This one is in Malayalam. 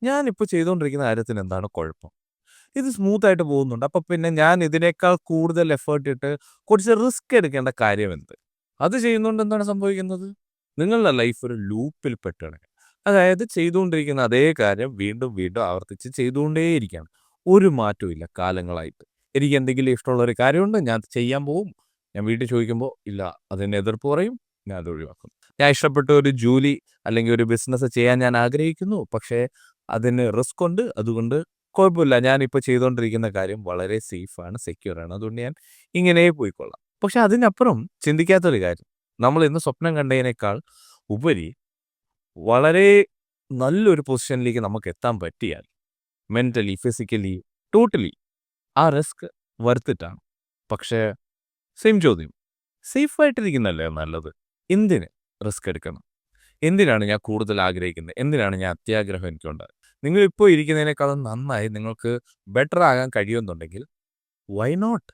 ഞാനിപ്പോൾ ചെയ്തുകൊണ്ടിരിക്കുന്ന കാര്യത്തിന് എന്താണ് കുഴപ്പം? ഇത് സ്മൂത്തായിട്ട് പോകുന്നുണ്ട്. അപ്പൊ പിന്നെ ഞാൻ ഇതിനേക്കാൾ കൂടുതൽ എഫേർട്ട് ഇട്ട് കുറച്ച് റിസ്ക് എടുക്കേണ്ട കാര്യമെന്ത്? അത് ചെയ്യുന്നോണ്ട് എന്താണ് സംഭവിക്കുന്നത്? നിങ്ങളുടെ ലൈഫ് ഒരു ലൂപ്പിൽ പെട്ട് കിടക്കാണ്. അതായത് ചെയ്തുകൊണ്ടിരിക്കുന്ന അതേ കാര്യം വീണ്ടും, വീണ്ടും ആവർത്തിച്ച് ചെയ്തുകൊണ്ടേയിരിക്കുകയാണ്. ഒരു മാറ്റവും ഇല്ല കാലങ്ങളായിട്ട്. എനിക്ക് എന്തെങ്കിലും ഇഷ്ടമുള്ള ഒരു കാര്യമുണ്ട്, ഞാൻ അത് ചെയ്യാൻ പോവും. ഞാൻ വീട്ടിൽ ചോദിക്കുമ്പോൾ, ഇല്ല അതിന് എതിർപ്പ് പറയും, ഞാൻ അത് ഒഴിവാക്കും. ഞാൻ ഇഷ്ടപ്പെട്ട ഒരു ജോലി അല്ലെങ്കിൽ ഒരു ബിസിനസ് ചെയ്യാൻ ഞാൻ ആഗ്രഹിക്കുന്നു. പക്ഷേ അതിന് റിസ്ക് ഉണ്ട്. അതുകൊണ്ട് കുഴപ്പമില്ല. ഞാനിപ്പോൾ ചെയ്തുകൊണ്ടിരിക്കുന്ന കാര്യം വളരെ സേഫാണ്, സെക്യൂറാണ്. അതുകൊണ്ട് ഞാൻ ഇങ്ങനെ പോയിക്കൊള്ളാം. പക്ഷെ അതിനപ്പുറം ചിന്തിക്കാത്തൊരു കാര്യം, നമ്മൾ ഇന്ന് സ്വപ്നം കണ്ടതിനേക്കാൾ ഉപരി വളരെ നല്ലൊരു പൊസിഷനിലേക്ക് നമുക്ക് എത്താൻ പറ്റിയാൽ മെന്റലി, ഫിസിക്കലി, ടോട്ടലി ആ റിസ്ക് വർത്ത് ഇറ്റാണ്. പക്ഷേ സെയിം ചോദ്യം, സേഫായിട്ടിരിക്കുന്നതല്ലേ നല്ലത്? എന്തിന് റിസ്ക് എടുക്കണം? എന്തിനാണ് ഞാൻ കൂടുതൽ ആഗ്രഹിക്കുന്നത്? എന്തിനാണ് ഞാൻ അത്യാഗ്രഹം എനിക്കുണ്ട്? നിങ്ങളിപ്പോൾ ഇരിക്കുന്നതിനേക്കാളും നന്നായി നിങ്ങൾക്ക് ബെറ്റർ ആകാൻ കഴിയുന്നുണ്ടെങ്കിൽ വൈ നോട്ട്?